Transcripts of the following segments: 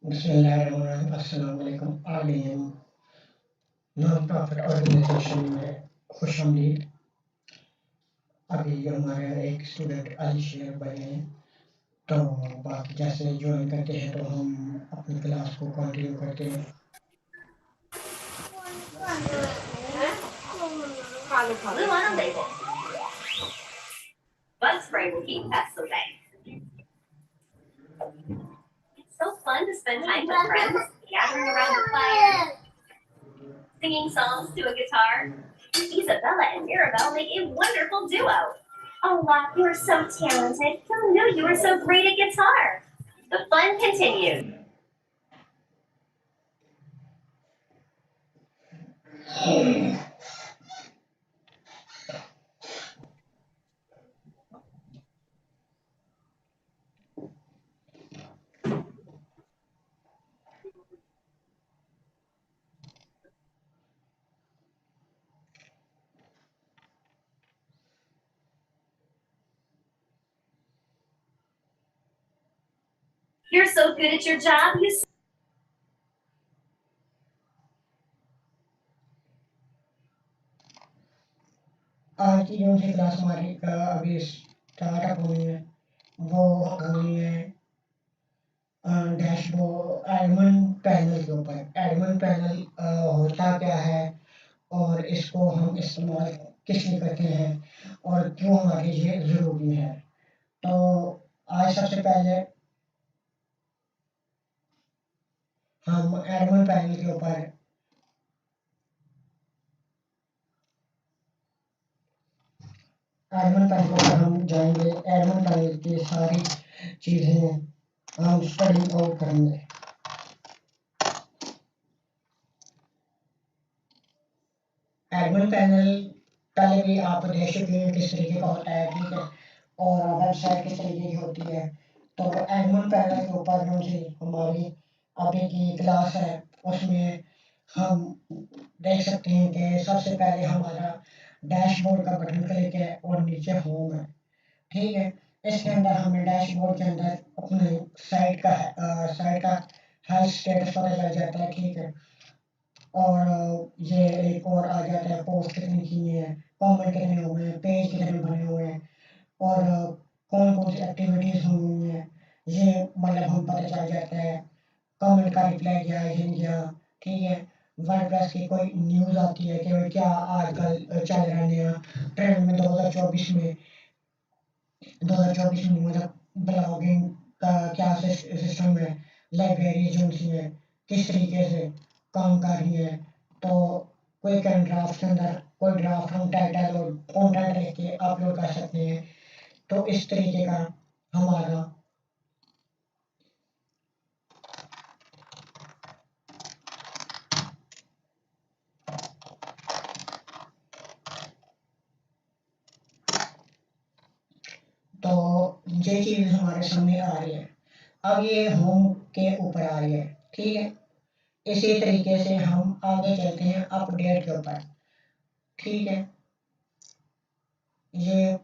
बिस्मिल्लाहिर्रहमानिर्रहीम। अस्सलाम वालेकुम। आलिम नॉन प्रॉफिट ऑर्गेनाइजेशन में खुशामदीद। अभी हमारे एक स्टूडेंट अली शेर भाई हैं, तो बाकी जैसे ज्वाइन करते हैं तो हम अपनी क्लास को कंटिन्यू करते हैं। Blue on a label. Bug spray will keep pests away. It's so fun to spend time with friends, gathering around the fire, singing songs to a guitar. Isabella and Mirabelle make a wonderful duo. Oh, wow, you're so talented. Who knew you were so great at guitar? The fun continued. You're so good at your job, you आज की जो सी class हमारी अभी startup हुई है वो हुई है डैशबोर्ड एडमिन पैनल के ऊपर। एडमिन पैनल होता क्या है और इसको हम इस्तेमाल किस लिए करते हैं और क्यों हमारे लिए ज़रूरी है। तो आज सबसे पहले हम एडमिन पैनल के ऊपर हम जाएंगे। एडमिन पैनल की सारी चीज़ें हम स्टडी आउट करेंगे। एडमिन पैनल पहले भी आप देख चुके हैं किस तरीके का होता है, ठीक है, और वेबसाइट किस तरीके की होती है। तो एडमिन पैनल के ऊपर जो सी हमारी अभी की क्लास है उसमें हम देख सकते हैं कि सबसे पहले हमारा डैशबोर्ड का बटन क्लिक है और नीचे होम है, ठीक है। इसके अंदर हमें डैशबोर्ड के अंदर अपने साइट का हेल्थ स्टेटस पता चल जाता है, ठीक है। और ये एक और आ जाता है पोस्ट कितनी की है, कमेंट कितने हुए हैं, पेज कितने बने हुए हैं और कौन कौन सी एक्टिविटीज़ हुई हैं, ये मतलब हम पता चल जाता है। कमेंट का रिप्लाई किया है जिन किया, ठीक है। वर्डप्रेस की कोई न्यूज़ आती है कि भाई क्या आजकल चल रहा है नया ट्रेंड में 2024 में मतलब ब्लॉगिंग का क्या सिस्टम है, लाइब्रेरी जो सी है किस तरीके से काम कर रही है। तो कोई कैन ड्राफ्ट के अंदर कोई ड्राफ्ट हम टाइटल और कंटेंट लिख के अपलोड कर सकते हैं। तो इस तरीके का हमारा तो ये चीज़ हमारे सामने आ रही है। अब ये होम के ऊपर आ रही है, ठीक है। इसी तरीके से हम आगे चलते हैं अपडेट के ऊपर, ठीक है। ये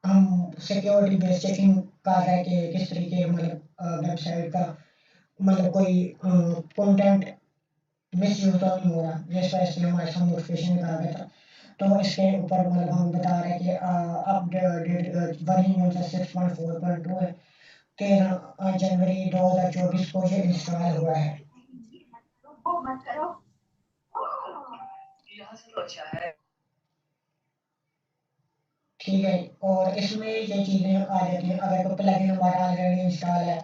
हम सिक्योरिटी बेस चेकिंग कर रहे हैं कि किस तरीके मतलब वेबसाइट का मतलब कोई कंटेंट मिसयूज तो नहीं हो रहा, जिस वजह से हमारे सामने नोटिफिकेशन आ गया था। तो इसके ऊपर मतलब हम बता रहे हैं कि अपडेट वर्जन 6.4.2 है, 13 जनवरी 2024 को ये इंस्टॉल हुआ है। ठीक है, और इसमें ये चीज़ें आ जाती हैं अगर कोई प्लगइन हमारा ऑलरेडी इंस्टॉल है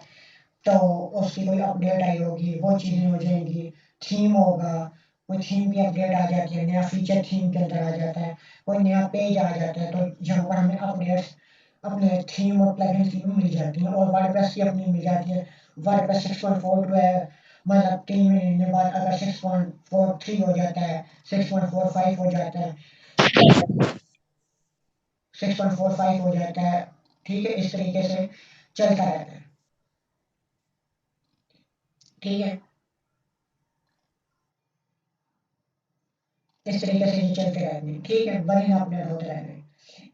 तो उसकी कोई अपडेट आई होगी वो चीज़ें हो जाएंगी। थीम होगा, कोई थीम की अपडेट आ जाती है, नया फीचर थीम के अंदर आ जाता है, कोई नया पेज आ जाता है, तो यहाँ पर हमें अपडेट्स अपने थीम और प्लगइन की भी मिल जाती है और वर्डप्रेस की अपनी मिल जाती है। वर्डप्रेस 6.42 है, मतलब 3 महीने बाद अगर 6.43 हो जाता है, 6.45 हो जाता है, 6.45 हो जाता है, ठीक है। इस तरीके से चलता रहता है, ठीक है। इस तरीके से ये चलते रहते हैं, ठीक है, बने अपडेट होते रहते हैं।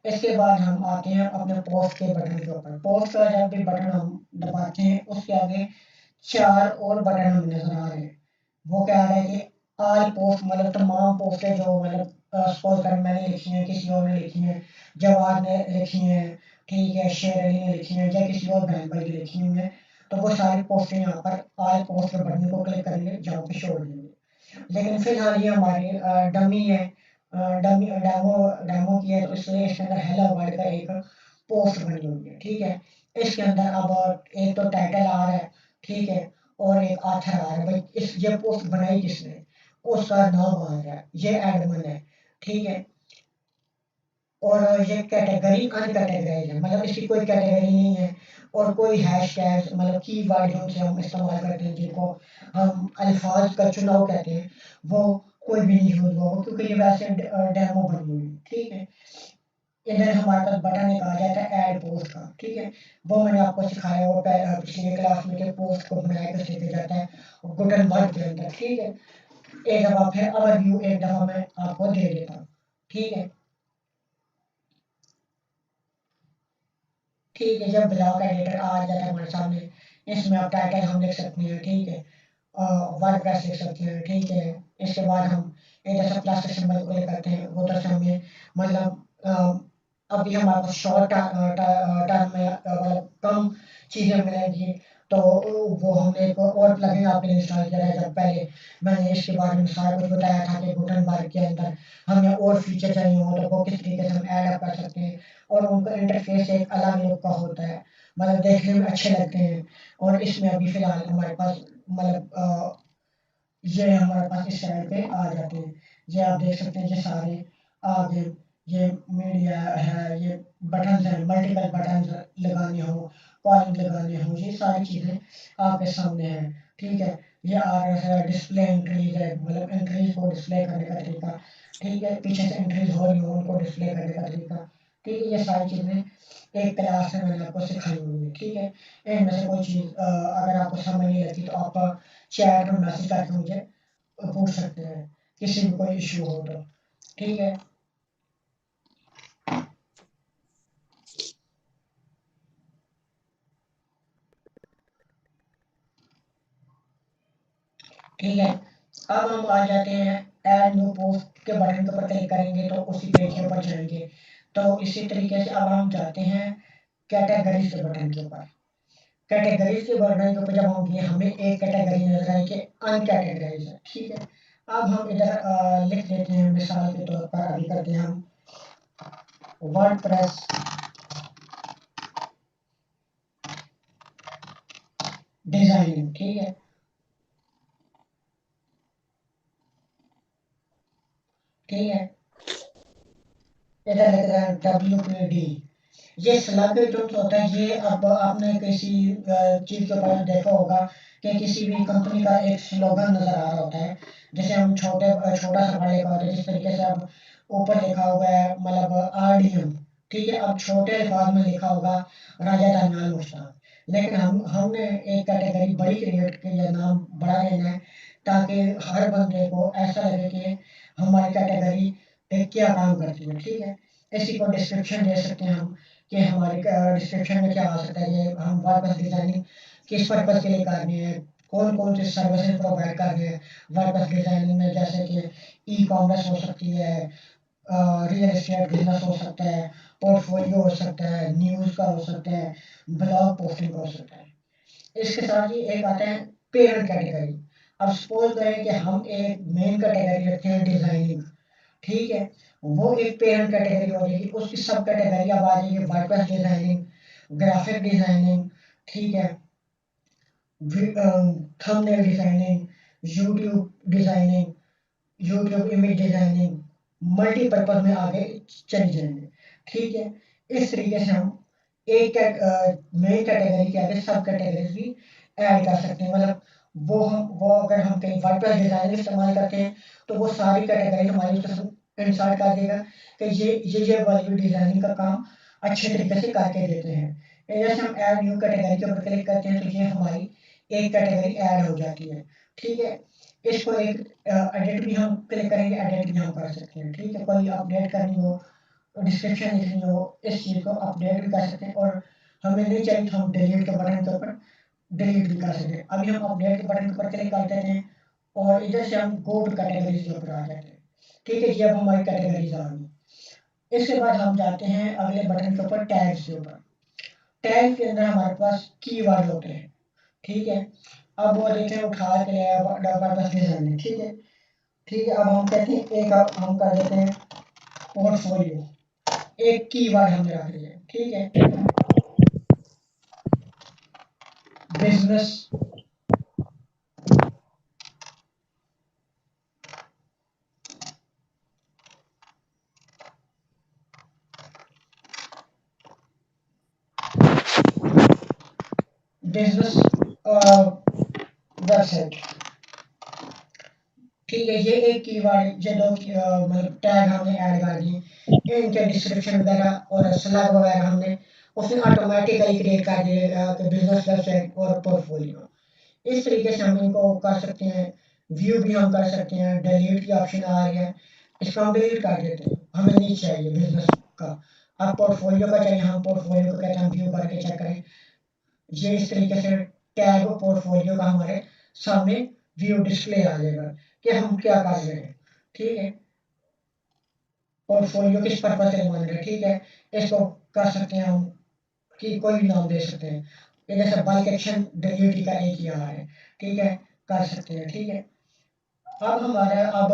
इसके बाद हम आते हैं अपने पोस्ट के बटन के ऊपर। पोस्ट का जब भी बटन हम दबाते हैं उसके आगे 4 और बटन हमें नजर आ रहे हैं। वो क्या आ रहा है कि ऑल पोस्ट मतलब तमाम पोस्टें जो मतलब सपोज कर मैंने लिखी हैं, किसी और ने लिखी हैं, जवाद ने लिखी हैं, ठीक है, शेर अली ने लिखी हैं या किसी और बहन भाई ने लिखी हुई हैं, तो वो सारी पोस्टें यहाँ पर ऑल पोस्ट के बटन को क्लिक करेंगे, जहाँ पे शो हो जाएंगे। लेकिन फिलहाल ये हमारी डमी है, डमी डेमो डेमो की है, तो इसलिए इसके अंदर हेलो वर्ल्ड का एक पोस्ट बनी हुई है, ठीक है। इसके अंदर अब एक तो टाइटल आ रहा है, ठीक है, और एक आथर आ रहा है, भाई इस ये पोस्ट बनाई किसने, उसका नाम आ रहा है, ये एडमिन है, ठीक है। और ये कैटेगरी अनकैटेगराइज है, मतलब इसकी कोई कैटेगरी नहीं है, और कोई हैशटैग मतलब कीवर्ड जो से हम इस्तेमाल करते हैं, जिनको हम अल्फाज का चुनाव कहते हैं, वो कोई भी नहीं यूज हुआ, क्योंकि ये वैसे डेमो बनी हुई है, ठीक है। इधर हमारे पास बटन एक आ जाता है ऐड पोस्ट का, ठीक है। वो मैंने आपको सिखाया, वो पिछली क्लास में के पोस्ट को बनाया कैसे किया जाता है गुटनबर्ग के अंदर, ठीक है। एक दफा फिर ओवरव्यू एक दफा मैं आपको दे देता हूँ, ठीक है। ठीक है, जब ब्लॉक एडिटर आ जाता है हमारे सामने, इसमें आप टाइटल हम लिख सकते हैं, ठीक है, वर्डप्रेस लिख सकते हैं, ठीक है। इसके बाद हम इधर से प्लस के सिंबल को क्लिक करते हैं, वो उधर से हमें मतलब अभी हमारे पास शॉर्ट टर्म में मतलब कम चीज़ें मिलेंगी, तो वो हमने एक और प्लगइन आपने इंस्टॉल किया है। जब पहले मैंने इसके बारे में सारा कुछ बताया था कि गुटनबर्ग के अंदर हमें और फीचर चाहिए हो तो वो किस तरीके से हम ऐड अप कर सकते हैं, और उनका इंटरफेस एक अलग लुक का होता है, मतलब देखने में अच्छे लगते हैं। और इसमें अभी फिलहाल हमारे पास मतलब ये हमारे पास इस साइड पे आ जाते हैं, ये आप देख सकते हैं, ये सारे आगे ये मीडिया है, ये बटन है, मल्टीपल बटन लगाने हो, कॉलिंग लगाने हो, ये सारी चीज़ें आपके सामने हैं, ठीक है। ये आ रहा है डिस्प्ले इंक्रीज है, मतलब इंक्रीज को डिस्प्ले करने का तरीका, ठीक है, पीछे से इंक्रीज हो रही हो उनको डिस्प्ले करने का तरीका, ठीक है। ये सारी चीज़ें एक क्लास में मैंने आपको सिखाई हुई है, ठीक है। इनमें से कोई चीज़ अगर आपको समझ नहीं लगती तो आप चैट में मैसेज करके मुझे पूछ सकते हैं, किसी भी कोई इशू हो तो, ठीक है। ठीक है, अब हम आ जाते हैं ऐड न्यू पोस्ट के बटन के ऊपर क्लिक करेंगे तो उसी पेज के ऊपर जाएंगे। तो इसी तरीके से अब हम जाते हैं कैटेगरीज के बटन के ऊपर। कैटेगरीज के बटन के ऊपर जब हम गए, हमें एक कैटेगरी नजर आई कि अनकैटेगराइज है, ठीक है। अब हम इधर लिख देते हैं, मिसाल के तौर पर अभी करते हैं हम वर्डप्रेस डिजाइनिंग, ठीक है, ठीक है। इधर लिख रहे हैं WPD, ये स्लग जो होता है, ये अब आपने किसी चीज के ऊपर देखा होगा कि किसी भी कंपनी का एक स्लोगन नजर आ रहा होता है, जैसे हम छोटा सा वर्ड लिखा होता है, जिस तरीके से अब ऊपर लिखा हुआ है मतलब RDM, ठीक है। अब छोटे अल्फाज में लिखा होगा राजा दरमियान मुश्ताक, लेकिन हमने एक कैटेगरी बड़ी क्रिएट की है, नाम बड़ा लेना है, ताकि हर बंदे को ऐसा लगे कि हमारी कैटेगरी क्या काम करती है, ठीक है। इसी को डिस्क्रिप्शन दे सकते हैं हम, कि हमारे डिस्क्रिप्शन में क्या आ सकता है, ये हम वर्डप्रेस डिजाइनिंग किस पर्पज के लिए कर रहे हैं, कौन कौन से सर्विसेज प्रोवाइड कर रहे हैं वर्डप्रेस डिजाइनिंग में, जैसे कि ई कॉमर्स हो सकती है, रियल एस्टेट बिजनेस हो सकता है, पोर्टफोलियो हो सकता है, न्यूज़ का हो सकता है, ब्लॉग पोस्टिंग का हो सकता है। इसके साथ ही एक आता है पेरेंट कैटेगरी। अब सपोज करें कि हम एक मेन कैटेगरी रखते हैं डिजाइनिंग, ठीक है, वो एक पेरेंट कैटेगरी हो जाएगी, उसकी सब कैटेगरी अब आ जाएगी वर्डप्रेस डिजाइनिंग, ग्राफिक डिजाइनिंग, ठीक है, thumbnail designing, YouTube designing, YouTube image designing, multipurpose में आगे चली जाएंगे, ठीक है। इस तरीके से हम एक मेन कैटेगरी के आगे सब कैटेगरीज भी ऐड कर सकते हैं, मतलब वो अगर हम कहीं वर्डप्रेस डिजाइनिंग इस्तेमाल करते हैं, तो वो सारी कैटेगरी हमारी उसमें इंसर्ट कर देगा कि ये वाली डिजाइनिंग का काम अच्छे तरीके से करके देते हैं। जैसे हम ऐड न्यू कैटेगरी के ऊपर क्लिक करते हैं, तो ये हमारी एक कैटेगरी ऐड हो जाती है, ठीक है। इसको एक एडिट भी हम क्लिक करेंगे, एडिट भी हम कर सकते हैं, ठीक है। कोई अपडेट करनी हो, डिस्क्रिप्शन लिखनी हो, इस चीज़ को अपडेट भी कर सकते हैं, और हमें नहीं चाहिए तो हम डिलीट के बटन के ऊपर डिलीट भी कर सकते हैं। अभी हम अपडेट के बटन के ऊपर क्लिक कर देते हैं और इधर से हम गो टू कैटेगरीज के ऊपर आ जाते हैं। ठीक है जी, अब हमारी कैटेगरीज आ गई। इसके बाद हम जाते हैं अगले बटन के ऊपर, टैग्स के ऊपर। टैग के अंदर हमारे पास कीवर्ड होते हैं। ठीक है, अब वो देखें उठा के ले आया हमारे पास डिजाइन है। ठीक है, ठीक है, अब हम कहते हैं एक, अब हम कर देते हैं पोर्टफोलियो, एक कीवर्ड हमने रख दिया। ठीक है, बिजनेस बिजनेस वेबसाइट। ठीक है, ये एक कीवर्ड, ये दो मतलब टैग हमने ऐड कर दिए। इनके डिस्क्रिप्शन वगैरह और स्लैग वगैरह हमने उसने ऑटोमेटिकली क्रिएट कर दिए बिजनेस वेबसाइट और पोर्टफोलियो। इस तरीके से हम इनको कर सकते हैं। व्यू भी हम कर सकते हैं, डिलीट की ऑप्शन आ रही है, इसको हम डिलीट कर देते हैं, हमें नहीं चाहिए बिजनेस का। अब पोर्टफोलियो का चाहिए, हम पोर्टफोलियो को कहते हैं व्यू करके चेक करें। ये इस तरीके से टैग पोर्टफोलियो का हमारे सामने व्यू डिस्प्ले आ जाएगा कि हम क्या कर रहे हैं। ठीक है, पोर्टफोलियो किस पर्पज से बन रहे हैं। ठीक है, इसको कर सकते हैं हम कि कोई भी नाम दे सकते हैं। ये जैसे बल्क एक्शन डिलीट का एक ही आ रहा है। ठीक है, कर सकते हैं। ठीक है, अब हमारा अब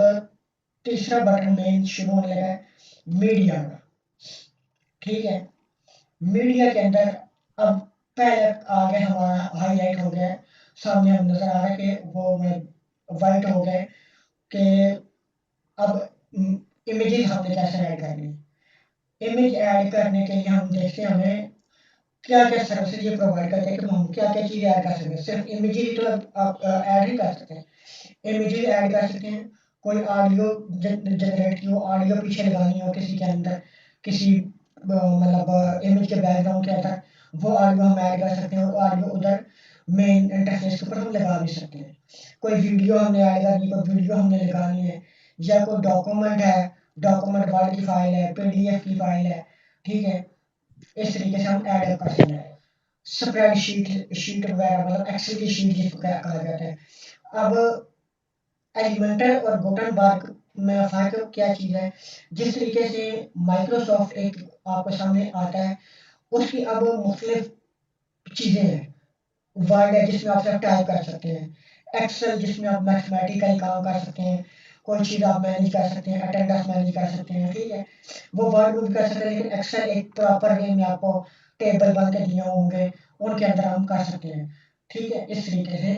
तीसरा बटन मेन शुरू होने लगा है, मीडिया का। ठीक है, मीडिया के अंदर अब पहले आगे हमारा हाईलाइट हो गया है, सामने हम नजर आ रहा है कि वो वाइट हो गए कि अब इमेजेस हमने कैसे ऐड करनी है। इमेज ऐड करने के लिए हम देखते हैं हमें क्या क्या सर्विसेज ये प्रोवाइड करते हैं कि हम क्या क्या चीज़ ऐड कर सकते हैं। सिर्फ इमेज ही तो आप ऐड ही कर सकते हैं, इमेजेस ऐड कर सकते हैं। कोई ऑडियो जनरेट की हो, ऑडियो पीछे लगानी हो किसी के अंदर, किसी मतलब इमेज के बैकग्राउंड के अंदर, वो ऑडियो हम ऐड कर सकते हैं और ऑडियो उधर मेन इंटरफेस के ऊपर हम लगा भी सकते हैं। कोई वीडियो हमने ऐड करनी, कोई वीडियो हमने लगानी है, या कोई डॉक्यूमेंट है, डॉक्यूमेंट वर्ड की फाइल है, पीडीएफ की फाइल है। ठीक है, इस तरीके से हम ऐड कर सकते हैं। स्प्रेडशीट शीट वगैरह, मतलब एक्सेल की शीट जिसको कहा जाता है। अब एलिमेंटर और गुटनबर्ग में फ़र्क क्या चीज़ है। जिस तरीके से माइक्रोसॉफ्ट एक आपके सामने आता है, उसकी अब मुख्तलिफ चीज़ें हैं। वर्ड है जिसमें आप सिर्फ टाइप कर सकते हैं, एक्सेल जिसमें आप मैथमेटिकल काम कर सकते हैं, कोई चीज़ आप मैनेज कर सकते हैं, अटेंडेंस मैनेज कर सकते हैं। ठीक है, वो वर्ड में भी कर सकते हैं, लेकिन एक्सेल एक प्रॉपर वे में आपको टेबल बन के दिए होंगे, उनके अंदर हम कर सकते हैं। ठीक है, इस तरीके से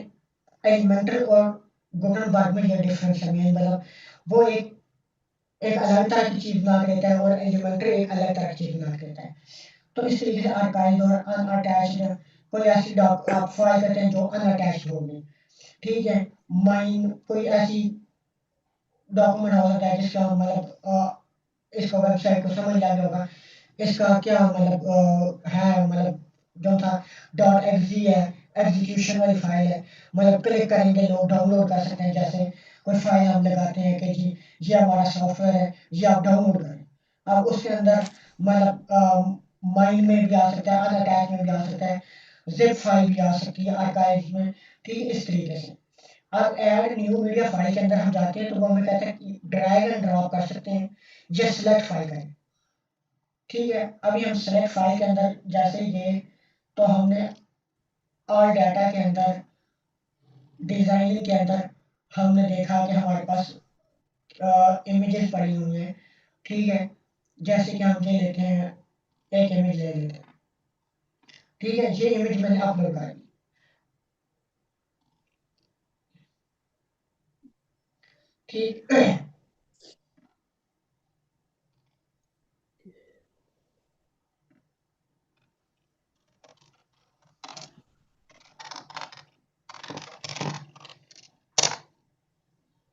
एलिमेंटर और गुटनबर्ग में ये डिफरेंस है मेन, मतलब वो एक एक अलग तरह की चीज़ बना के देता है और एलिमेंटर एक अलग तरह की चीज़ बना के देता है। तो इस तरीके से आर्काइव और अनअटैच्ड, कोई ऐसी डॉक आप फाइल करते हैं जो अनअटैच्ड होगी। ठीक है, माइन कोई ऐसी डॉक्यूमेंट हो सकता है जिसका इसका वेबसाइट को समझ आ गया होगा, इसका क्या है, मतलब जो था डॉट एक्जी है, एग्जीक्यूशन वाली फाइल है, मतलब क्लिक करेंगे लोग डाउनलोड कर सकते हैं। जैसे कोई फाइल हम लगाते हैं कि जी ये हमारा सॉफ्टवेयर है, ये आप डाउनलोड करें। अब उसके अंदर माइन में भी आ सकता है, अनअटैच में भी आ सकता है, जिप फाइल भी आ सकती है आर्काइव में। ठीक है, इस तरीके से अब ऐड न्यू मीडिया फाइल के अंदर हम जाते हैं तो वो हमें कहते हैं कि ड्रैग एंड ड्रॉप कर सकते हैं या सिलेक्ट फाइल करें। ठीक है, अभी हम सेलेक्ट फाइल के अंदर जैसे ये, तो हमने ऑल डाटा के अंदर, डिजाइन के अंदर हमने देखा कि हमारे पास इमेजेस पड़ी हुई हैं। ठीक है, जैसे कि हम ये लेते हैं, एक इमेज ले लेते हैं। ठीक है, ये इमेज मैंने अपलोड कर दी। ठीक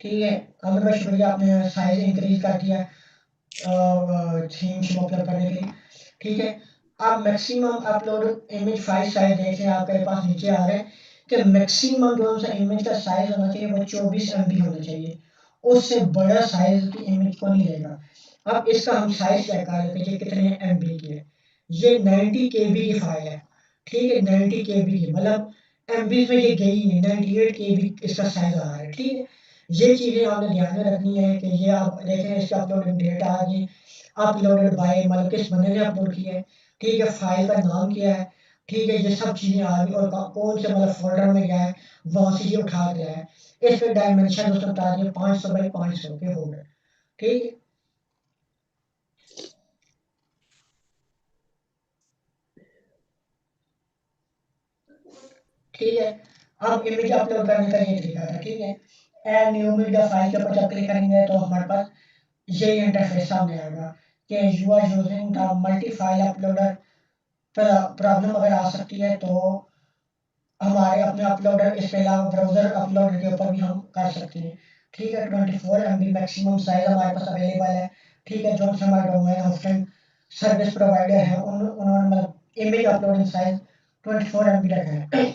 ठीक है, अमिर भाई शुक्रिया, आपने साइज इंक्रीज कर दिया थीम्स को अपलोड करने के लिए। ठीक है, आप maximum upload image file size देख रहे हैं, आपके पास नीचे आ रहे हैं कि मैक्सिमम जो सा इमेज का साइज होना चाहिए वो 24 MB होना चाहिए, उससे बड़ा साइज की इमेज को नहीं लेगा। अब इसका हम साइज चेक कर लेते हैं कि कितने MB की है। ये 90 KB की फाइल है। ठीक है, 90 KB की, मतलब एमबीज में ये गई नहीं, 98 केबी इसका साइज आ रहा है। ठीक है, ये चीज़ें आपने ध्यान में रखनी है कि ये आप देखें इसका अपलोडिंग डेट आ गई, अपलोडेड बाय मतलब किस बंदे ने अपलोड किया है। ठीक है, फाइल का नाम क्या है। ठीक है, ये सब चीज़ें आ गई और कौन से मतलब फोल्डर में गया है, वहाँ से ये उठा गया है। इस पे डायमेंशन उसने बता दिया 500 बाई 500 के हो गए। ठीक है, ठीक है। अब इमेज अपलोड करने का ये तरीका था। ठीक है, ऐड न्यू मीडिया फाइल के ऊपर जब क्लिक करेंगे तो हमारे पास ये इंटरफेस सामने आएगा कि you are using the multi file uploader. Problem अगर आ सकती है तो हमारे अपने अपलोडर, इसके अलावा ब्राउजर अपलोडर के ऊपर भी हम कर सकते हैं। ठीक है, 24 MB मैक्सिमम साइज हमारे पास अवेलेबल है। ठीक है, जो हमारे डोमेन होस्टिंग सर्विस प्रोवाइडर है उन्होंने मतलब इमेज अपलोडिंग साइज 24 MB रखा है।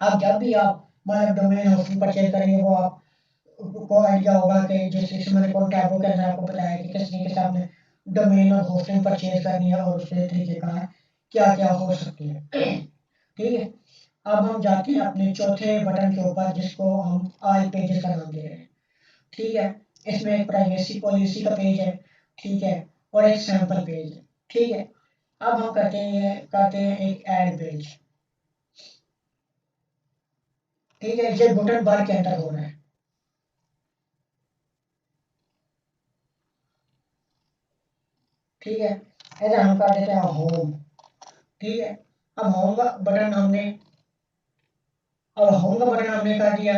अब जब भी आप मतलब डोमेन होस्टिंग परचेज करेंगे वो आप को आइडिया होगा कि जैसे मैंने कौन टैबों के अंदर आपको बताया कि किस तरीके से आपने डोमेन और होस्टिंग परचेज करनी है और उसके तरीके का क्या क्या हो सकती है। ठीक है, अब हम जाते हैं अपने चौथे बटन के ऊपर जिसको हम ऑल पेजेस का नाम दे रहे हैं। ठीक है, इसमें एक प्राइवेसी पॉलिसी का पेज है। ठीक है, और एक सैंपल पेज है। ठीक है, अब हम करते हैं एक ऐड पेज। ठीक है, ये बटन बार के अंदर हो रहा है। ठीक है, इधर हम कर देते हैं होम। ठीक है, अब होम का बटन हमने कर दिया।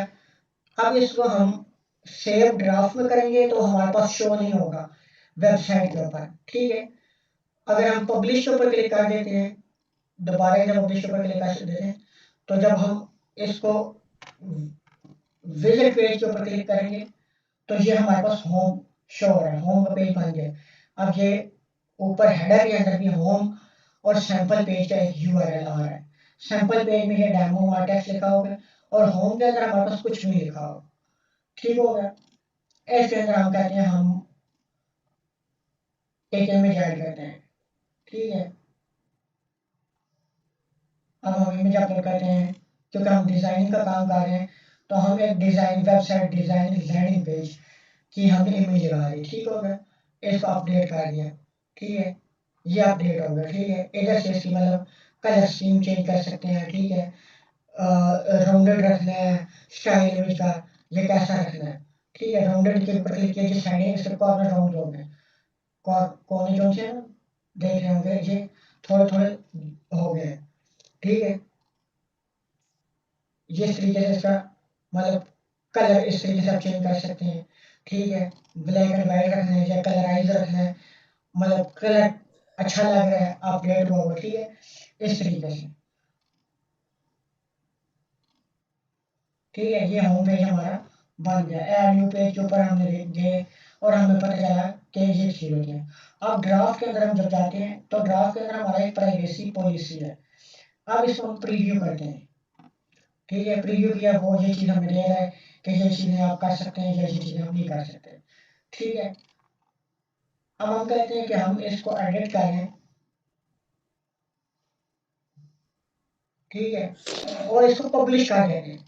अब इसको हम सेव ड्राफ्ट में करेंगे तो हमारे पास शो नहीं होगा वेबसाइट के ऊपर। ठीक है, अगर हम पब्लिश के ऊपर क्लिक कर देते हैं, दोबारा जब पब्लिश के ऊपर क्लिक कर देते हैं तो जब हम इसको विजिट पेज के ऊपर क्लिक करेंगे तो ये हमारे पास होम शो हो रहा है, होम का पेज बन गया। अब ये ऊपर हेडर के अंदर भी होम और सैंपल पेज का एक यूआरएल आ रहा है। सैंपल पेज में ये डेमो और टेक्स्ट लिखा होगा और होम के अंदर हमारे पास कुछ नहीं लिखा होगा। ठीक हो गया, इसके अंदर हम कहते हैं हम एक इमेज ऐड करते हैं। ठीक है, अब हम इमेज अपलोड करते हैं क्योंकि हम डिज़ाइनिंग का काम कर रहे हैं तो हम एक design website designing landing page की हमने इमेज लगा दी। ठीक हो गया, इसको अपडेट कर दिया। ठीक है, ये अपडेट हो गया। ठीक है, इधर से इसकी मतलब कलर स्कीम चेंज कर सकते हैं। ठीक है, राउंडेड रखना है, स्टाइल इमेज का ये कैसा रखना है। ठीक है, राउंडेड के ऊपर क्लिक किया, जिस साइड इसके कॉर्नर राउंड हो गए, कोने जो से ना देख रहे होंगे ये थोड़े थोड़े हो गए। ठीक है, ये इस तरीके से इसका मतलब कलर इस तरीके से आप चेंज कर सकते हैं। ठीक है, ब्लैक एंड वाइट रखना है या कलराइज रखना है, मतलब कलर अच्छा लग रहा है अपडेट होगा। ठीक है, इस तरीके से। ठीक है, ये होम पेज हमारा बन गया। ऐड न्यू पेज के ऊपर हमने गए और हमें पता चला कि ये चीज़ होती है। अब ड्राफ्ट के अंदर हम जब जाते हैं तो ड्राफ्ट के अंदर हमारा एक प्राइवेसी पॉलिसी है। अब इसको हम प्रीव्यू करते हैं। ठीक है, प्रीव्यू किया वो ये चीज़ हमें दे रहा है कि ये चीज़ें आप कर सकते हैं, ये चीज़ें हम नहीं कर सकते। ठीक है, अब हम कहते हैं कि हम इसको एडिट करें। ठीक है, और इसको पब्लिश कर देते हैं।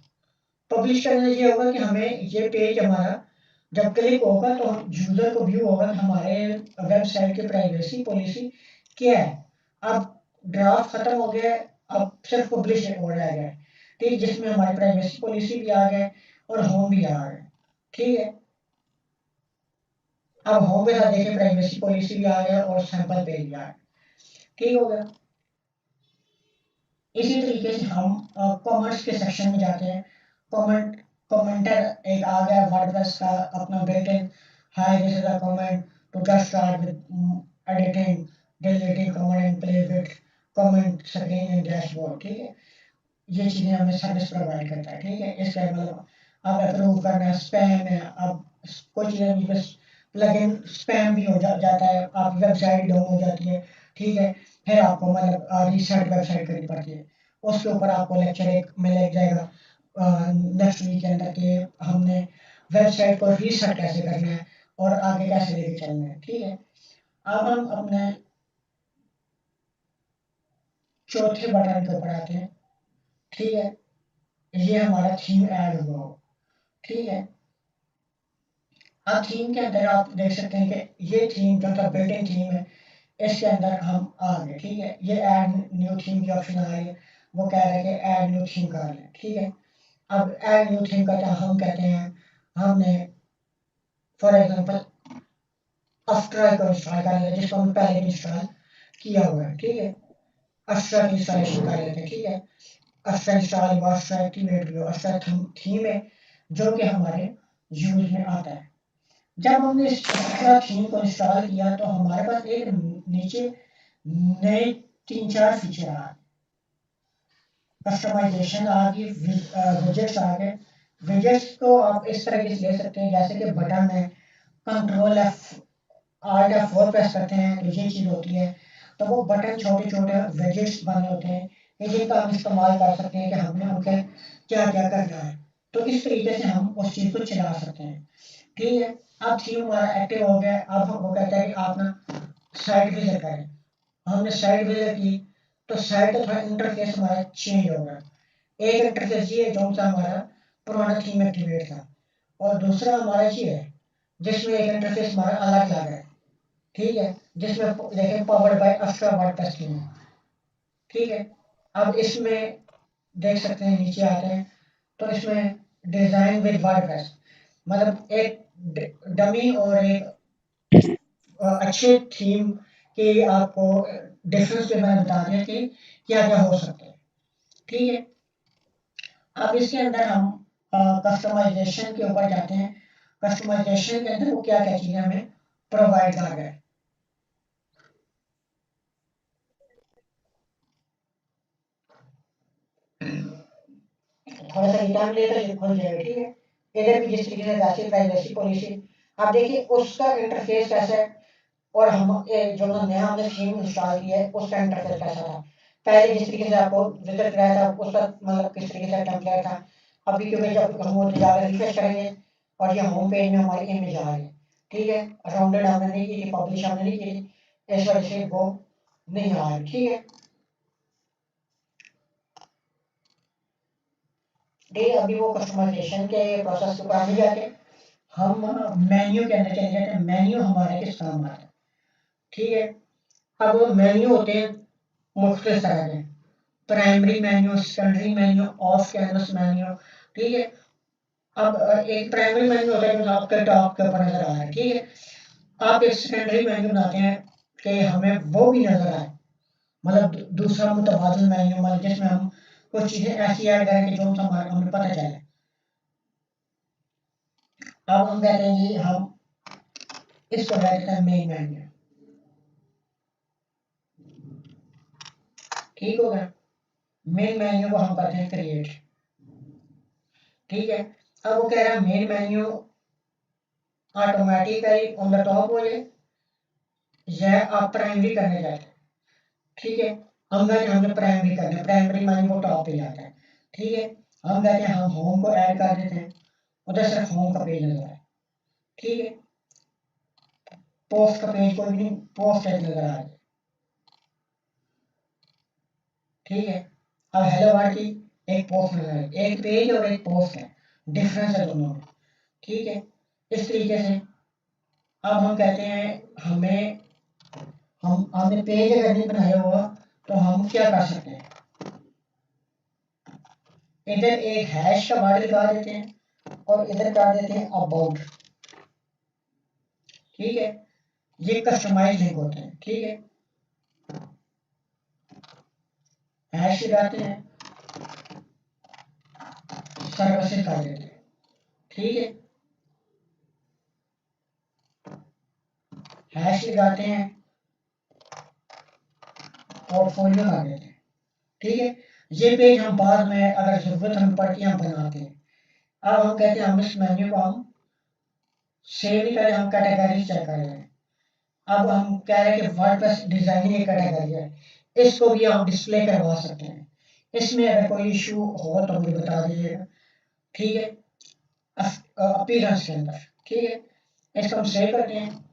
पब्लिश करने से ये होगा कि हमें ये पेज हमारा जब क्लिक होगा तो यूजर को व्यू होगा कि हमारे वेबसाइट की प्राइवेसी पॉलिसी क्या है। अब ड्राफ्ट खत्म हो गया है, अब सिर्फ पब्लिश हो रहा है। ठीक, जिसमें हमारी प्राइवेसी पॉलिसी भी आ गए और होम भी आ गए। ठीक है, अब होम पे साथ देखिए प्राइवेसी पॉलिसी भी आ गया और सैंपल पेज भी आ गया। ठीक हो गया, इसी तरीके से हम कमेंट्स के सेक्शन में जाते हैं। कमेंट कमेंटर एक आ गया वर्डप्रेस का अपना built in. Hi, this is a comment to get start with editing deleting comment and play with comment screen in dashboard. ठीक है, ये चीज़ें हमें सर्विस प्रोवाइड करता है। ठीक है, इसका मतलब अब अप्रूव करना स्पैम है। अब कुछ चीज़ें बस प्लगइन स्पैम भी जाता है, आपकी वेबसाइट डाउन हो जाती है। ठीक है, फिर आपको मतलब रीसेट वेबसाइट करनी पड़ती है। उसके ऊपर आपको लेक्चर एक मिल जाएगा नेक्स्ट वीक के अंदर कि हमने वेबसाइट को रीसेट कैसे करना है और आगे कैसे लेके चलना है। ठीक है, अब हम अपने चौथे बटन के ऊपर आते हैं। ठीक है, ये हमारा थीम ऐड हुआ हो, ठीक है। अब थीम के अंदर आप देख सकते हैं कि ये थीम जो था बिल्ट इन थीम है, इसके अंदर हम आ गए, ठीक है। ये ऐड न्यू थीम की ऑप्शन आ रही है, वो कह रहे हैं कि ऐड न्यू थीम कर लें, ठीक है। अब ऐड न्यू थीम का क्या हम कहते हैं, हमने फॉर एग्जांपल अस्ट्रा को इंस्टॉल कर लेते हैं, जिसको हमने पहले भी इंस्टॉल किया हुआ है, ठीक है। अस्ट्रा की इंस्टॉलेशन कर लेते हैं, ठीक है। अस्ट्रा इंस्टॉल हुआ, अस्ट्रा एक्टिवेट हुआ, अस्ट्रा थीम है जो कि हमारे यूज में आता है। जब हमने इस अस्ट्रा थीम को इंस्टॉल किया तो हमारे पास एक नीचे नए 3-4 फीचर आ गए, कस्टमाइजेशन आ गई, विजेट्स आ गए। विजेट्स को आप इस तरह के ले सकते हैं जैसे कि बटन में कंट्रोल Alt F4 प्रेस करते हैं तो ये चीज़ होती है, तो वो बटन छोटे छोटे विजेट्स बने होते हैं कि जिनका हम इस्तेमाल कर सकते हैं कि हमने उनके क्या क्या करना है, तो इस तरीके से हम उस चीज़ को चला सकते हैं, ठीक है। अब थीम हमारा एक्टिव हो गया, अब हमको कहता है कि आप ना साइट विजिट करें। हमने साइट विजिट की तो साइट का थोड़ा इंटरफेस हमारा चेंज होगा। एक इंटरफेस ये है जो सा हमारा पुराना थीम एक्टिवेट था, और दूसरा हमारा ये है जिसमें एक इंटरफेस हमारा अलग लग है, ठीक है। जिसमें देखें powered by Astra WordPress theme, ठीक है। अब इसमें देख सकते हैं नीचे आते हैं तो इसमें डिजाइन विद वर्डप्रेस, मतलब एक डमी और एक अच्छे थीम के आपको डिफरेंस पे मैंने बता दिया कि क्या क्या हो सकता है, ठीक है। अब इसके अंदर हम कस्टमाइजेशन के ऊपर जाते हैं। कस्टमाइजेशन के अंदर वो क्या क्या चीज़ें हमें प्रोवाइड कर रहे हैं। थोड़ा सा एग्जाम लेकर ये खुल जाएगा, ठीक है। इधर भी जिस तरीके से वैसी प्राइवेसी पॉलिसी, आप देखिए उसका इंटरफेस कैसा है, और हम जो नया हमने थीम इंस्टॉल किया है उसका इंटरफेस कैसा था। पहले जिस तरीके से आपको विजिट कराया था उसका मतलब किस तरीके से टेम्पलेट था, अभी क्योंकि जब हम वो जाकर रिफ्रेश करेंगे और ये होम पेज में हमारी इमेज आ रही है, ठीक है। राउंडेड हमने नहीं की थी, पब्लिश हमने नहीं की थी, इस वजह से वो नहीं आ रही, ठीक है। ठीक है, अभी वो कस्टमाइजेशन के प्रोसेस के ऊपर आगे जाके हम मेन्यू के अंदर चले जाते हैं। मेन्यू हमारे किस काम आता है, ठीक है। अब मेन्यू होते हैं मुख्तलिफ तरह के, primary menu, secondary menu, of canvas menu, ठीक है। अब एक प्राइमरी मेन्यू होता है जो आपके टॉप के ऊपर नजर आ रहा है, ठीक है। आप एक सेकेंडरी मेन्यू बनाते हैं कि हमें वो भी नजर आए, मतलब दूसरा मुतबादिल मेन्यू, मतलब जिसमें हम कुछ चीजें ऐसी ऐड करें कि जो हमारे हमें पता चले। अब हम कहते हैं जी हम इसको कहते हैं मेन मेन्यू, ठीक हो गया। मेन मेन्यू को हम करते हैं क्रिएट, ठीक है। अब वो कह रहा है main menu automatically on the top हो जाए, यह आप प्राइमरी करने जाते हैं, ठीक है। हम कहते हैं हमने प्राइमरी करना है, प्राइमरी मेन्यू वो टॉप पे जाता है, ठीक है। हम कहते हैं हम होम को ऐड कर देते हैं, उधर सिर्फ होम का पेज नजर आए, ठीक है। पोस्ट का पेज कोई नहीं, पोस्ट एक नजर आ जाए, ठीक है। अब हेलो वर्ल्ड की एक पोस्ट नजर आए, एक पेज और एक पोस्ट है, डिफरेंस है दोनों में, ठीक है। इस तरीके से अब हम कहते हैं हमें हमने पेज अगर नहीं बनाया हुआ तो हम क्या कर सकते हैं, इधर एक हैश का वर्ड लगा देते हैं और इधर कर देते हैं अबाउट, ठीक है। ये कस्टमाइज लिंक होते हैं, ठीक है। हैश लगाते हैं, सर्विसेज कर देते हैं, ठीक है। हैश लगाते हैं, पोर्टफोलियो कर देते हैं, ठीक है। ये पेज हम बाद में अगर जरूरत हमें पड़ती है हम बनाते हैं। अब हम कहते हैं हम इस मेन्यू को हम सेव नहीं करें, हम कैटेगरी चेक कर रहे हैं। अब हम कह रहे हैं कि वर्डप्रेस डिजाइनिंग एक कैटेगरी है, इसको भी हम डिस्प्ले करवा सकते हैं। इसमें अगर कोई इशू हो तो मुझे बता दीजिएगा, ठीक है। अपीयरेंस के अंदर, ठीक है। इसको हम सेव करते हैं।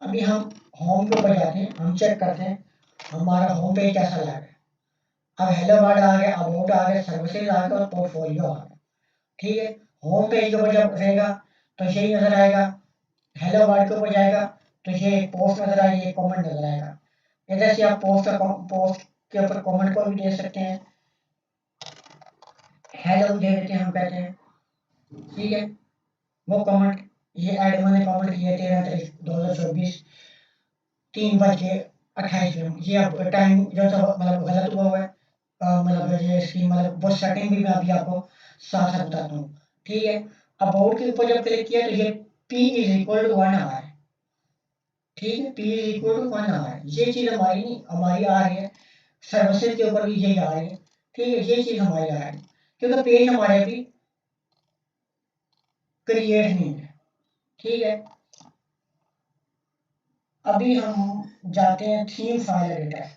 अभी हम होम के ऊपर जाते हैं, हम चेक करते हैं हमारा होम पेज कैसा लग रहा है, अब हेलो वर्ड आ गया, अबाउट आ गया, सर्विसेज आ गया और पोर्टफोलियो आ गया। ठीक है, होम पेज के ऊपर जब रहेगा तो यही नजर आएगा, हेलो वर्ड के ऊपर जाएगा तो ये पोस्ट नजर आएगी, कमेंट नजर आएगा। इधर से आप पोस्ट के ऊपर कमेंट को भी दे सकते हैं, हेलो दे देते हैं हम कहते हैं। ठीक है, वो कमेंट, ये एडमिन ने कमेंट किया 13 तारीख 2024 3:28 ये अब टाइम जो था मतलब गलत हुआ है। मतलब ये इसकी मतलब वो सेटिंग भी मैं अभी आपको साथ साथ बताता हूँ। ठीक है, अबाउट के ऊपर जब क्लिक किया तो ये P=1 आ रहा है। ठीक है, P=1 आ रहा है, ये चीज़ हमारी नहीं, हमारी आ रही है सर्विसेज के ऊपर भी यही आ रही है। ठीक है, ये चीज़ हमारी आ रही है क्योंकि पेज हमारे अभी क्रिएट नहीं है। ठीक है, अभी हम जाते हैं थीम फाइल एडिटर।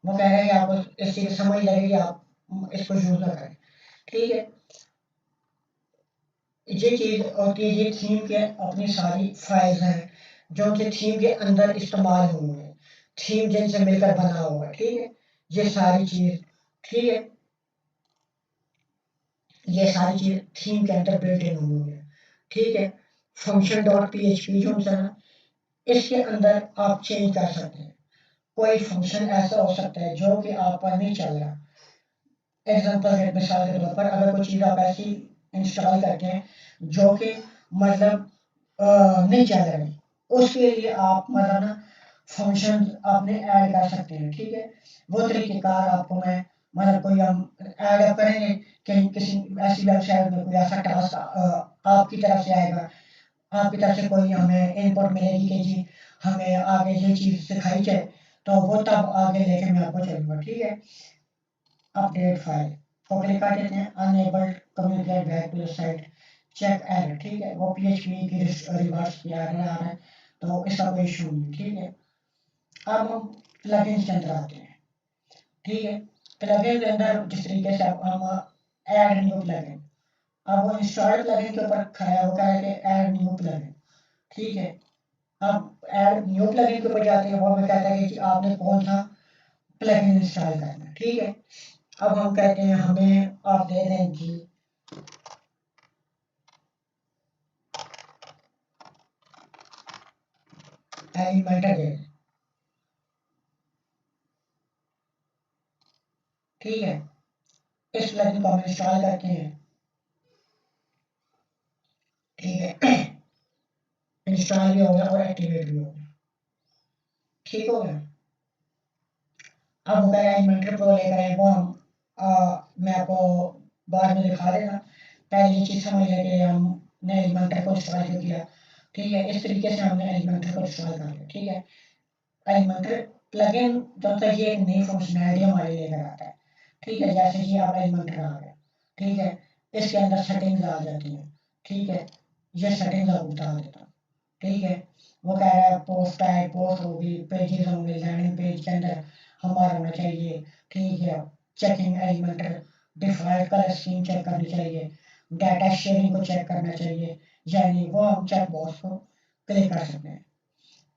वो कह रहे हैं आपको इस चीज़ समझ लगेगी, आप इसको यूज ना करें। ठीक है, ये चीज़ होती है, ये थीम के अपनी सारी फाइल्स हैं जो कि थीम के अंदर इस्तेमाल होंगे, थीम जिनसे मिलकर बना हुआ है। ठीक है, ये सारी चीज़, ठीक है, ये सारी चीज़ थीम के अंदर बिल्ट इन होंगी। ठीक है, फंक्शन डॉट PHP जो है ना, इसके अंदर आप चेंज कर सकते हैं। कोई फंक्शन ऐसा हो सकता है जो कि आप पर नहीं चल रहा। एग्जाम्पल है, मिसाल के तौर पर अगर कोई चीज़ आप ऐसी इंस्टॉल करते हैं जो कि मतलब नहीं चल रही, उसके लिए आप मतलब ना फंक्शन आपने ऐड कर सकते हैं। ठीक है, वो तरीक़ेकार आपको मैं मतलब कोई हम ऐड अप करेंगे कहीं किसी ऐसी वेबसाइट में कोई ऐसा टास्क आपकी तरफ से आएगा, आपकी तरफ से कोई हमें इनपुट मिलेगी कि जी हमें आगे ये चीज़ सिखाई जाए, तो वो तब आगे लेके मैं आपको चलूँगा। ठीक है, अपडेट फाइल को क्लिक कर देते हैं, unable communicate back to the site, check error. ठीक है, वो PHP की रिवर्स की एरर आ रहा है, तो इसका कोई इशू नहीं। ठीक है, अब हम प्लगइन्स के अंदर आते हैं। ठीक है, प्लगइन के अंदर जिस तरीके से अब हम ऐड न्यू प्लगइन, अब वो इंस्टॉल प्लगइन के ऊपर खड़ा होकर है कि ऐड न्यू प्लगइन। ठीक है, अब ऐड न्यू प्लगइन के ऊपर जाते हैं, वो हमें कहता है कि आपने कौन सा प्लगइन इंस्टॉल करना है। ठीक है, अब हम कहते हैं हमें आप दे दें जी एलिमेंटर दे दें। ठीक है, इस प्लगइन को हम इंस्टॉल करते हैं। ठीक है, इंस्टॉल भी हो गया और एक्टिवेट भी हो गया। ठीक हो गया, अब होगा एलिमेंटर प्रो लेकर आए, वो हम मैं आपको बाद में दिखा देगा। पहले ये चीज़ समझ लें कि हमने एलिमेंटर को इंस्टॉल क्यों किया। ठीक है, इस तरीके से हमने एलिमेंटर को इंस्टॉल कर लिया। ठीक है, एलिमेंटर प्लगइन जो होता है ये एक नई फंक्शनैलिटी हमारे लेकर आता है। ठीक है, जैसे कि आप एलिमेंटर आ गया। ठीक है, इसके अंदर सेटिंग्स आ जाती हैं। ठीक है, ये सेटिंग्स आपको बता देता हूँ। ठीक है, वो कह रहा है पोस्ट टाइप, पोस्ट होगी, पेजेस होंगे, लैंडिंग पेज के अंदर हमारा होना चाहिए। ठीक है, checking Elementor, default colour scheme check करनी चाहिए, डाटा शेयरिंग को चेक करना चाहिए, यानी वो हम चेक बॉक्स को क्लिक कर सकते हैं।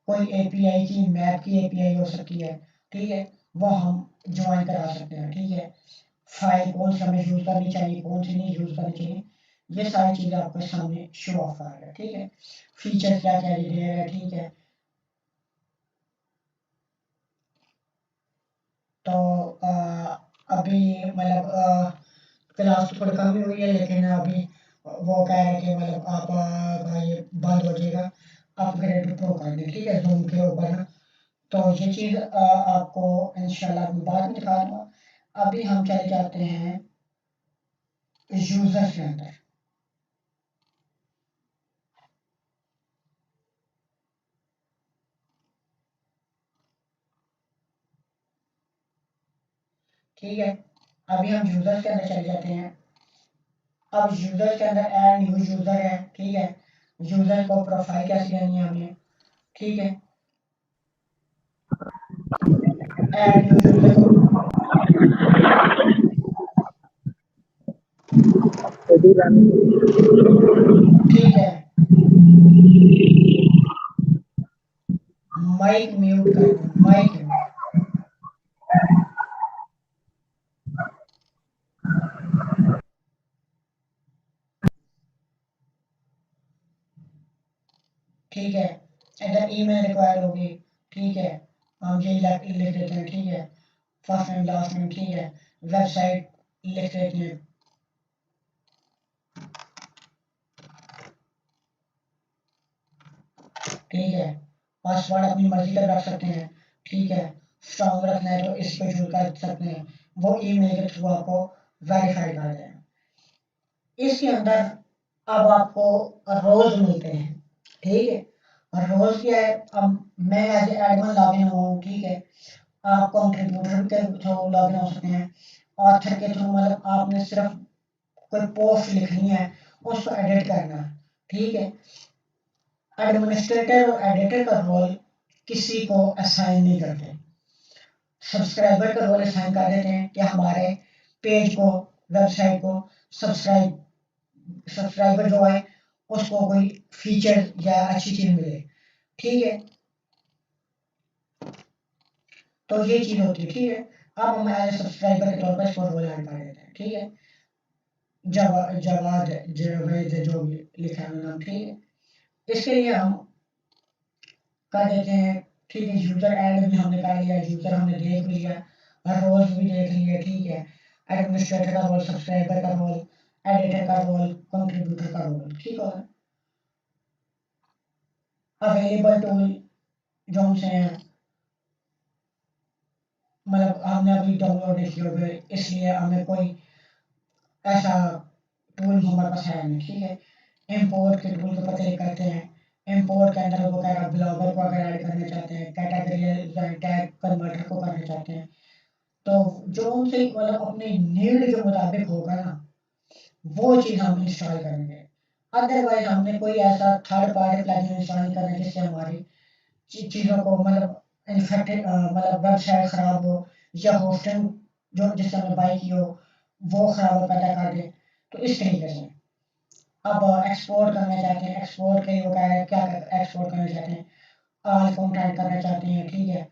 कोई API की मैप की API हो सकती है। ठीक है, वो हम ज्वाइन करा सकते हैं। ठीक है, फाइल कौन सी हमें यूज़ करनी चाहिए, कौन सी नहीं यूज़ करनी चाहिए, ये सारी चीज़ें आपके सामने शो ऑफ आ रहा है। ठीक है, फीचर क्या क्या ये दे रहा है। ठीक है, तो अभी मतलब क्लास तो थोड़ी कम ही हुई है, लेकिन अभी वो कह रहे हैं कि मतलब आप ये बंद हो जाएगा, अपग्रेड प्रो कर दें। ठीक है, जूम के ऊपर ना, तो ये चीज़ आपको इंशाल्लाह मैं बाद में दिखा दूँगा। अभी हम चले जाते हैं यूज़र के अंदर। ठीक है, अभी हम यूज़र के अंदर चले जाते हैं। अब यूज़र के अंदर ऐड न्यू यूज़र है। ठीक है, यूज़र को प्रोफाइल कैसे देनी है हमें। ठीक है, ऐड न्यू यूज़र को, ठीक है, माइक म्यूट कर दो, माइक म्यूट। ठीक है, इधर ईमेल रिक्वायर्ड होगी, ठीक है, हम ये लिख देते हैं, ठीक है, फर्स्ट नेम लास्ट नेम, ठीक है, वेबसाइट लिख देते हैं, ठीक है, पासवर्ड अपनी मर्जी का रख सकते हैं, ठीक है, स्ट्रॉन्ग रखना है तो इस पे यूज कर सकते हैं, वो ईमेल के थ्रू आपको वेरीफाई कर दें। इसके अंदर अब आपको रोज मिलते हैं, ठीक है, और रोज क्या है, अब मैं एज एडमिन लॉगिन हूँ, ठीक है, आप कंट्रीब्यूटर के थ्रू लॉगिन हो सकते हैं, ऑथर के थ्रू मतलब आपने सिर्फ कोई पोस्ट लिखनी है, उसको एडिट करना है, ठीक है, एडमिनिस्ट्रेटर और एडिटर का रोल किसी को असाइन नहीं करते, सब्सक्राइबर का रोल असाइन कर देते हैं कि हमारे पेज को, वेबसाइट को सब्सक्राइबर जो है उसको कोई फीचर या अच्छी चीज मिले, ठीक है, तो ये चीज होती है, ठीक है। अब हम एज सब्सक्राइबर के तौर पर इसको रोल ऐड कर देते हैं, ठीक है, जवाद जावेद जो भी लिखा है नाम, ठीक है, इसके लिए हम कर देते हैं, ठीक है, यूजर ऐड भी हमने कर लिया, यूजर हमने देख भी लिया, रोल्स भी देख लिए, ठीक है, एडमिनिस्ट्रेटर का रोल, सब्सक्राइबर का रोल, एडिटर का रोल, कंट्रीब्यूटर का रोल, ठीक है, अवेलेबल टूल जो हमसे हैं मतलब हमने अभी डाउनलोड नहीं किए हुए, इसलिए हमें कोई ऐसा टूल हमारे पास है नहीं, ठीक है, इंपोर्ट के टूल के ऊपर क्लिक करते हैं, इंपोर्ट के अंदर वो कहेगा ब्लॉगर को अगर ऐड करना चाहते हैं, कैटेगरी टैग कन्वर्टर को करना चाहते हैं, तो जो उनसे मतलब अपने नीड के मुताबिक होगा ना, वो चीज़ हम इंस्टॉल करेंगे, अदरवाइज हमने कोई ऐसा थर्ड पार्टी प्लगइन इंस्टॉल करना जिससे हमारी चीज़ों को मतलब इन्फेक्टेड मतलब वेबसाइट खराब हो या होस्टिंग जो जिससे हमने बाई की हो वो खराब पैदा कर दे, तो इस तरीके से अब एक्सपोर्ट करना चाहते हैं, एक्सपोर्ट के लिए वो कह रहे हैं क्या एक्सपोर्ट करना चाहते हैं, ऑल कंटेंट करना चाहते हैं, ठीक है,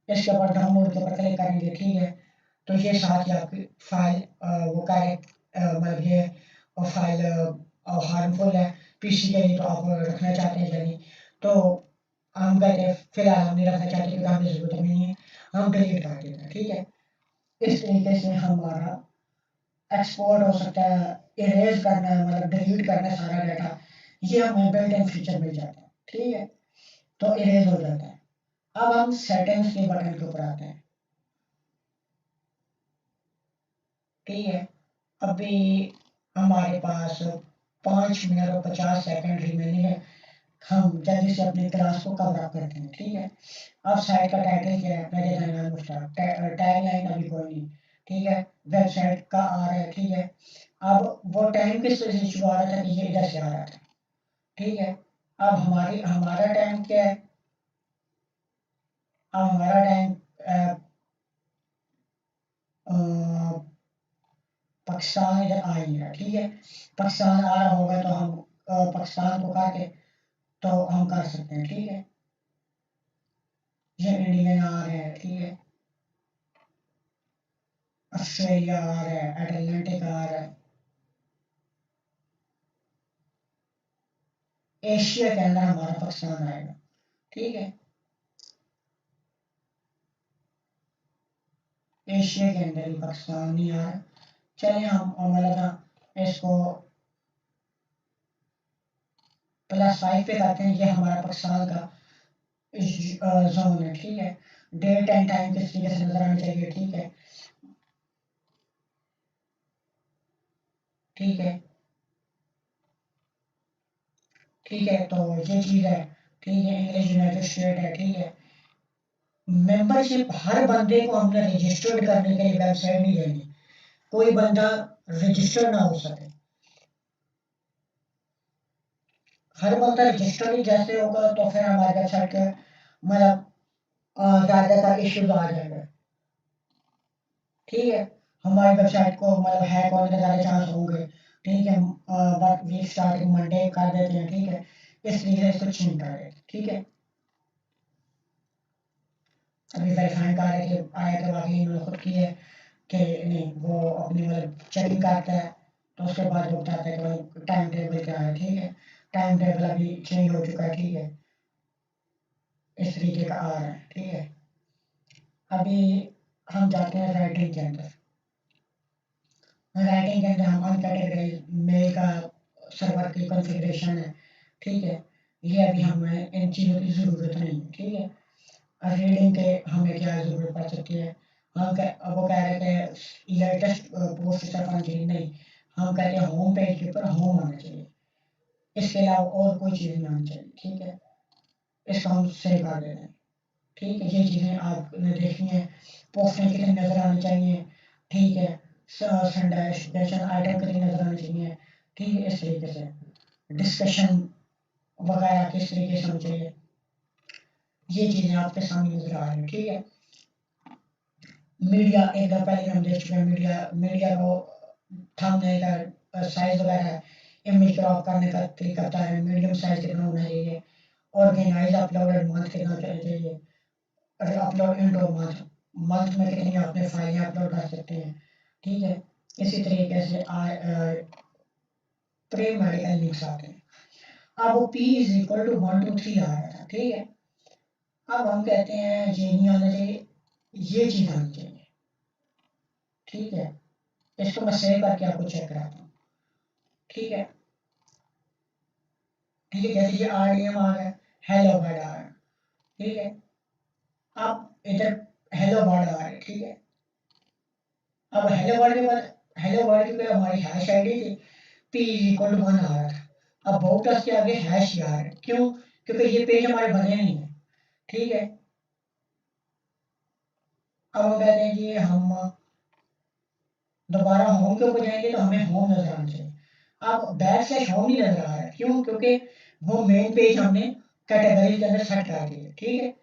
इसके ऊपर डाउनलोड के ऊपर क्लिक करेंगे, ठीक है, तो ये साथ ही आपकी फाइल वो कह रहे मतलब ये फाइल हार्मफुल है पीसी के लिए, तो आप रखना चाहते हैं या नहीं, तो हम कहते हैं फिलहाल हम नहीं रखना चाहते क्योंकि हमें जरूरत नहीं है, हम डिलीट कर देते हैं, ठीक है, इस तरीके से हमारा एक्सपोर्ट हो सकता है, इरेज करना है मतलब डिलीट करना है सारा डाटा, ये हमें बिल्ट इन फीचर मिल जाता है, ठीक है, तो इरेज हो जाता है। अब हम सेटिंग्स के बटन के ऊपर आते हैं, ठीक है, अभी हमारे पास 5 मिनट और 50 सेकंड रिमेनिंग है, हम जल्दी से अपनी क्लास को कवर अप करते हैं, ठीक है, अब साइट का टाइटल क्या है, पहले जानना मुश्किल, टैग लाइन अभी कोई नहीं, ठीक है, वेबसाइट का आ रहा है, ठीक है, अब वो टाइम किस वजह से शुरू आ रहा था कि ये इधर से आ रहा था, ठीक है, अब हमारा टाइम क्या है, अब हमारा टाइम पाकिस्तान इधर आ ही रहा है, ठीक है, पाकिस्तान आ रहा होगा तो हम पाकिस्तान को करके तो हम कर सकते हैं, ठीक है, ये इंडियन आ रहा है, ठीक है, ऑस्ट्रेलिया आ रहा है, अटलांटिक आ रहा है, एशिया के अंदर हमारा पाकिस्तान आएगा, ठीक है, एशिया के अंदर ही पाकिस्तान नहीं आ रहा, चलिए हम मतलब इसको +5 पे करते हैं, ये हमारा पाकिस्तान का जोन है, ठीक है, डेट एंड टाइम किस तरीके से नजर आनी चाहिए, ठीक है, ठीक है, ठीक है, तो ये चीज़ है, ठीक है, इंग्लिश यूनाइटेड स्टेट है, ठीक है, मेंबरशिप हर बंदे को हमने रजिस्टर्ड करने के लिए वेबसाइट नहीं देनी, कोई बंदा रजिस्टर्ड ना हो सके, हर बंदा रजिस्टर्ड ही जैसे होगा तो फिर हमारे वेबसाइट के मतलब ज़्यादातर इश्यूज आ जाएंगे, ठीक है, हमारी वेबसाइट को मतलब हैक होने के ज़्यादा चांस होंगे, ठीक है, बट वीक स्टार्टिंग मंडे कर देते हैं, ठीक है, इस तरीके से इसको चेंज कर देते हैं, ठीक है, अभी वेरीफाइंग कर रहे थे, आया कि वाकई इन्होंने खुद की है कि नहीं, वो अपनी मतलब चेकिंग करता है, तो उसके बाद वो बताता है कि टाइम टेबल क्या है। ठीक है, टाइम टेबल अभी चेंज हो चुका है। ठीक है, इस तरीके का आ रहा है। ठीक है, अभी हम जाते हैं राइटिंग के अंदर। राइटिंग के अंदर हम अनकैटेगराइज मेल का सर्वर की कॉन्फ़िगरेशन है। ठीक है, ये अभी हमें इन चीज़ों की ज़रूरत नहीं है। ठीक है, रीडिंग के हमें क्या ज़रूरत पड़ सकती है, अब वो कह रहे थे लेटेस्ट पोस्ट सिर्फ आनी चाहिए, नहीं, हम कहते हैं होम पेज के ऊपर होम आना चाहिए, इसके अलावा और कोई चीज़ नहीं आनी चाहिए। ठीक है, इसको हम सेव कर दे रहे हैं। ठीक है, ये चीज़ें आपने देखनी है, पोस्टें कितनी नज़र आनी चाहिए। ठीक है, संडेशन आइटम कितनी नज़र आनी चाहिए। ठीक है, इस तरीके से डिस्कशन वगैरह किस तरीके से होनी चाहिए, ये चीज़ें आपके सामने नज़र आ रही हैं। ठीक है, मीडिया एक दफ़ा पहले हम देख चुके हैं, मीडिया मीडिया को थंबनेल का साइज वगैरह, इमेज क्रॉप करने का तरीका बता रहे हैं, मीडियम साइज कितना होना चाहिए, ऑर्गेनाइज अपलोडेड मंथ कितना होना चाहिए, और अपलोड इंडो मंथ, मंथ में कितनी आपने फाइलें अपलोड कर सकते हैं। ठीक है, इसी तरीके से प्री मेडिकल लिंक्स आते हैं। अब वो पी इज इक्वल टू 1 2 3 आ रहा था। ठीक है, अब हम कहते हैं ये नहीं आना चाहिए, ये चीज़ आनी चाहिए। ठीक है, इसको मैं सेव करके आपको चेक कराता हूँ। ठीक है, ठीक है, जैसे ये RDM आ गया, हेलो वर्ड आ रहा है। ठीक है, अब इधर हेलो वर्ड आ रहा है। ठीक है, अब हेलो वर्ड के बाद, हेलो वर्ड की हमारी हैश आईडी थी, पी इक्वल टू 1 आ रहा था। अब वोटर्स के आगे हैश आ रहा है, क्यों? क्योंकि ये पेज हमारे बने नहीं है। ठीक है, अब हम कहते हैं कि हम दोबारा होम के ऊपर जाएंगे तो हमें होम नजर आना चाहिए। अब बैक स्लैश होम नहीं नजर आ रहा है, क्यों? क्योंकि वो मेन पेज हमने कैटेगरी के अंदर सेट कर दिया। ठीक है,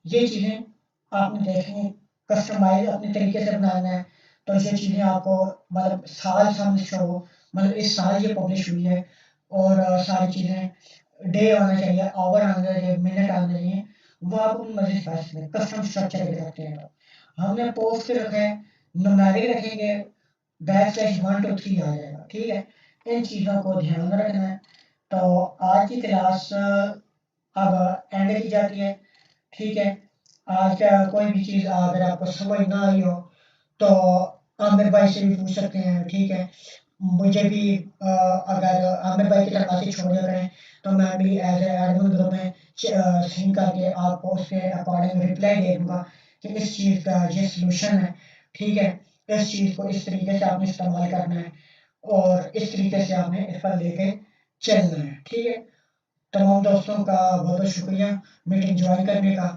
ये चीज़ें आपने देखनी है, कस्टमाइज अपने तरीके से बनाना है, तो ये चीज़ें आपको मतलब साल सामने शो हो, मतलब इस साल ये पब्लिश हुई है, और सारी चीज़ें डे आना चाहिए, आवर आना चाहिए, मिनट आना चाहिए, वो आप अपनी मर्जी से कर सकते हैं, कस्टम स्ट्रक्चर के रखते हैं। हमने पोस्ट रखा है, न्यूमेरिक रखेंगे, बैक स्लैश 1 2 3 आ जाएगा। ठीक है, इन चीज़ों को ध्यान में रखना है। तो आज की क्लास अब एंड की जाती है। ठीक है, आज का कोई भी चीज़ अगर आपको समझ ना आई हो तो आमिर भाई से भी पूछ सकते हैं। ठीक है, मुझे भी अगर आमिर भाई की तरफ मैसेज छोड़ दिया करें तो मैं भी एज ए एडमिन ग्रुप में सिंक करके आपको उसके अकॉर्डिंग रिप्लाई दे दूँगा कि इस चीज़ का ये सॉल्यूशन है। ठीक है, इस चीज़ को इस तरीके से आपने इस्तेमाल करना है और इस तरीके से आपने इस पर लेके चलना है। ठीक है, तमाम दोस्तों का बहुत बहुत शुक्रिया मीटिंग ज्वाइन करने का।